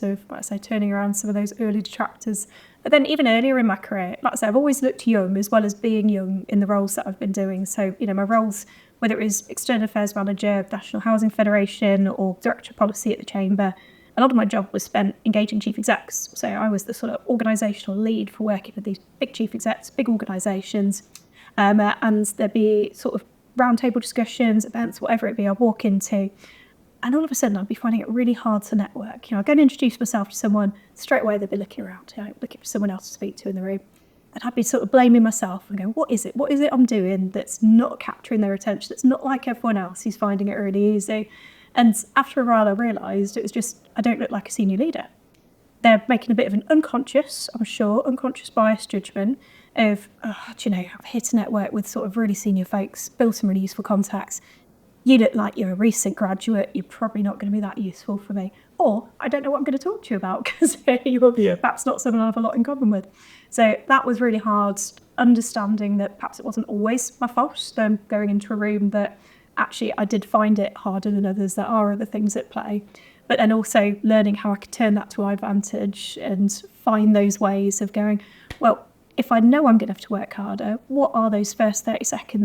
of, like I say, turning around some of those early detractors. But then even earlier in my career, like I say, I've always looked young as well as being young in the roles that I've been doing. So, my roles, whether it was External Affairs Manager of National Housing Federation or Director of Policy at the Chamber, a lot of my job was spent engaging chief execs. So I was the sort of organisational lead for working with these big chief execs, big organisations. And there'd be sort of roundtable discussions, events, whatever it be, I'd walk into. And all of a sudden, I'd be finding it really hard to network. I'd go and introduce myself to someone, straight away they'd be looking around, looking for someone else to speak to in the room. And I'd be sort of blaming myself and going, what is it? What is it I'm doing that's not capturing their attention, that's not like everyone else who's finding it really easy? And after a while, I realised it was just, I don't look like a senior leader. They're making a bit of an unconscious bias judgment of, I'm here to network with sort of really senior folks, build some really useful contacts. You look like you're a recent graduate, you're probably not going to be that useful for me. Or I don't know what I'm going to talk to you about because you're perhaps not someone I have a lot in common with. So that was really hard, understanding that perhaps it wasn't always my fault, going into a room, that actually I did find it harder than others. There are other things at play. But then also learning how I could turn that to my advantage and find those ways of going, well, if I know I'm going to have to work harder, what are those first 30 seconds